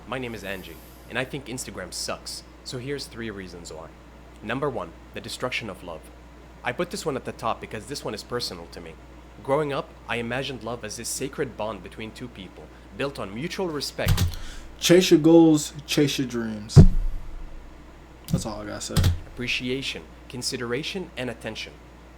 My name is Angie, and I think Instagram sucks. So here's 3 reasons why. Number 1, the destruction of love. I put this one at the top because this one is personal to me. Growing up, I imagined love as this sacred bond between two people, built on mutual respect, Chase your goals, chase your dreams. That's all I gotta say. appreciation, consideration, and attention.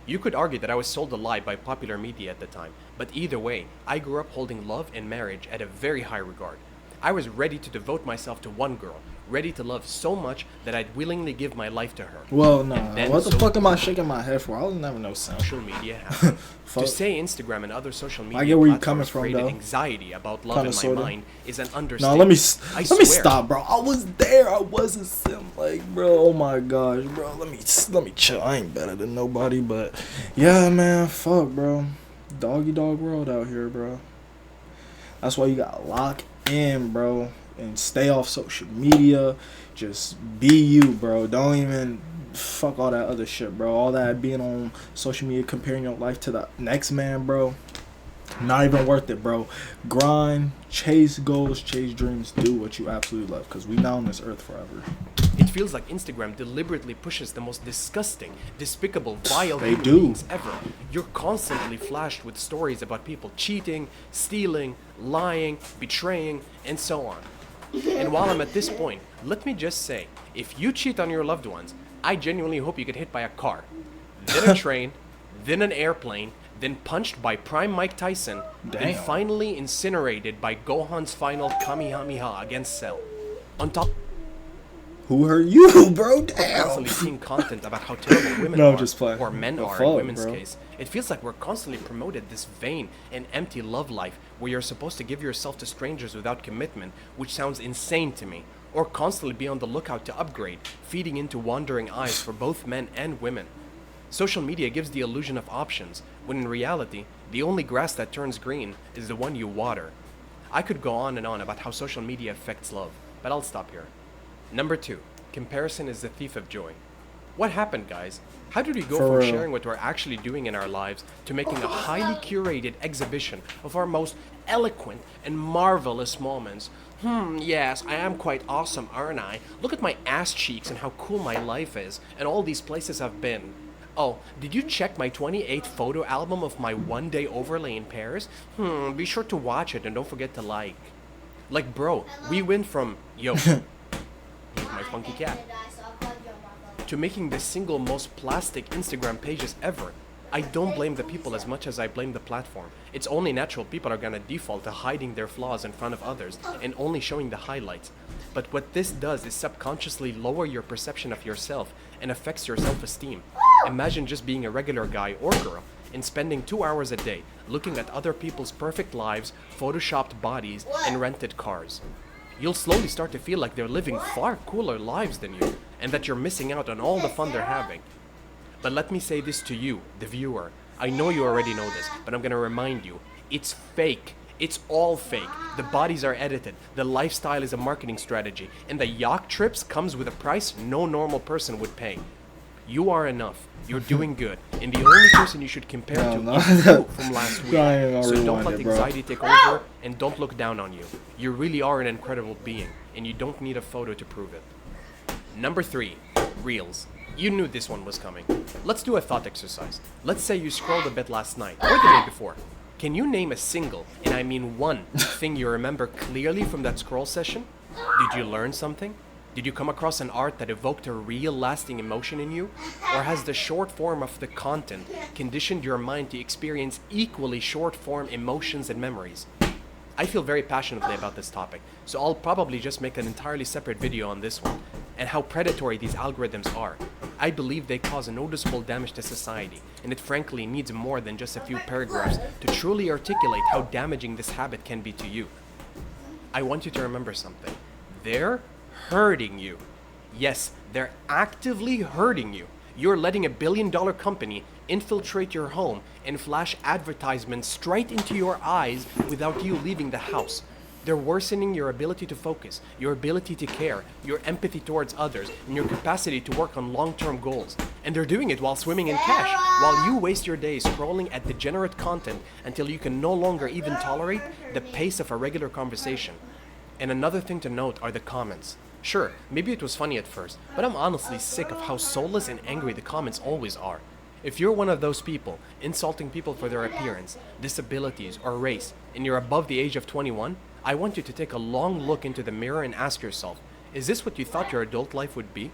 You could argue that I was sold a lie by popular media at the time, but either way, I grew up holding love and marriage at a very high regard. I was ready to devote myself to one girl, ready to love so much that I'd willingly give my life to her. Well, no. And then What the so- fuck am I shaking my head for? I was never no sound. Social media happened. Fuck. To say Instagram and other social media I get where you're platforms coming from, created though. anxiety about love Kinda, in my sorta. mind is an No, understatement. let me I let me swear. stop, bro. I was there. I wasn't sim like, bro. Oh my gosh, bro. Let me chill. I ain't better than nobody, but yeah, man. Fuck, bro. Doggy dog world out here, bro. That's why you gotta lock in, bro, and stay off social media. Just be you, bro. Don't even fuck all that other shit, bro. All that being on social media, comparing your life to the next man, bro. Not even worth it, bro. Grind, chase goals, chase dreams, do what you absolutely love, because we not on this earth forever. It feels like Instagram deliberately pushes the most disgusting, despicable, vile They human do. beings ever. You're constantly flashed with stories about people cheating, stealing, lying, betraying, and so on. And while I'm at this point, let me just say, if you cheat on your loved ones, I genuinely hope you get hit by a car, then a train, then an airplane, then punched by Prime Mike Tyson, then Damn. finally incinerated by Gohan's final Kamehameha against Cell. On top Who hurt you, bro? Damn. constantly seeing content about how terrible women No, I'm are, just playing. or men The are fuck, in women's bro? case. It feels like we're constantly promoted this vain and empty love life where you're supposed to give yourself to strangers without commitment, which sounds insane to me. Or constantly be on the lookout to upgrade, feeding into wandering eyes for both men and women. Social media gives the illusion of options, when in reality, the only grass that turns green is the one you water. I could go on and on about how social media affects love, but I'll stop here. Number 2, comparison is the thief of joy. What happened, guys? How did we go For from real. sharing what we're actually doing in our lives to making a highly curated exhibition of our most eloquent and marvelous moments? Yes, I am quite awesome, aren't I? Look at my ass cheeks and how cool my life is, and all these places I've been. Oh, did you check my 28 photo album of my one-day overlay in Paris? Be sure to watch it and don't forget to like. Like, bro, we went from, yo, here's my funky cat, to making the single most plastic Instagram pages ever. I don't blame the people as much as I blame the platform. It's only natural people are gonna default to hiding their flaws in front of others and only showing the highlights. But what this does is subconsciously lower your perception of yourself and affects your self-esteem. Imagine just being a regular guy or girl and spending 2 hours a day looking at other people's perfect lives, photoshopped bodies, and rented cars. You'll slowly start to feel like they're living far cooler lives than you, and that you're missing out on all the fun they're having. But let me say this to you, the viewer. I know you already know this, but I'm gonna remind you. It's fake. It's all fake. The bodies are edited. The lifestyle is a marketing strategy. And the yacht trips comes with a price no normal person would pay. You are enough. You're doing good. And the only person you should compare to No. is you from last week. I ain't gonna So don't rewind let it, bro. anxiety take over and don't look down on you. You really are an incredible being, and you don't need a photo to prove it. Number 3, Reels. You knew this one was coming. Let's do a thought exercise. Let's say you scrolled a bit last night or the day before. Can you name a single, and I mean one, thing you remember clearly from that scroll session? Did you learn something? Did you come across an art that evoked a real lasting emotion in you? Or has the short form of the content conditioned your mind to experience equally short form emotions and memories? I feel very passionately about this topic, so I'll probably just make an entirely separate video on this one, and how predatory these algorithms are. I believe they cause noticeable damage to society, and it frankly needs more than just a few paragraphs to truly articulate how damaging this habit can be to you. I want you to remember something. They're hurting you. Yes, they're actively hurting you. You're letting a billion-dollar company infiltrate your home and flash advertisements straight into your eyes without you leaving the house. They're worsening your ability to focus, your ability to care, your empathy towards others, and your capacity to work on long-term goals. And they're doing it while swimming in cash, while you waste your days scrolling at degenerate content until you can no longer even tolerate the pace of a regular conversation. And another thing to note are the comments. Sure, maybe it was funny at first, but I'm honestly sick of how soulless and angry the comments always are. If you're one of those people insulting people for their appearance, disabilities, or race, and you're above the age of 21, I want you to take a long look into the mirror and ask yourself, is this what you thought your adult life would be?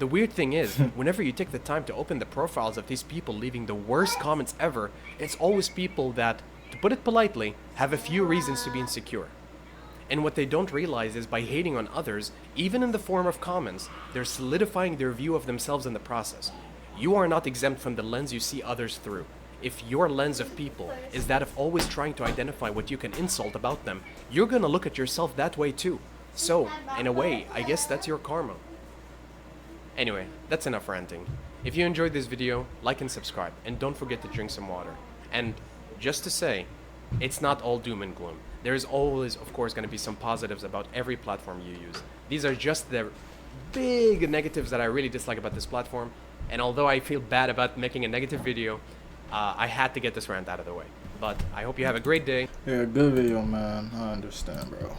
The weird thing is, whenever you take the time to open the profiles of these people leaving the worst comments ever, it's always people that, to put it politely, have a few reasons to be insecure. And what they don't realize is by hating on others, even in the form of comments, they're solidifying their view of themselves in the process. You are not exempt from the lens you see others through. If your lens of people is that of always trying to identify what you can insult about them, you're gonna look at yourself that way too. So, in a way, I guess that's your karma. Anyway, that's enough ranting. If you enjoyed this video, like and subscribe, and don't forget to drink some water. And just to say, it's not all doom and gloom. There's always, of course, going to be some positives about every platform you use. These are just the big negatives that I really dislike about this platform. And although I feel bad about making a negative video, I had to get this rant out of the way. But I hope you have a great day. Yeah, good video, man. I understand, bro.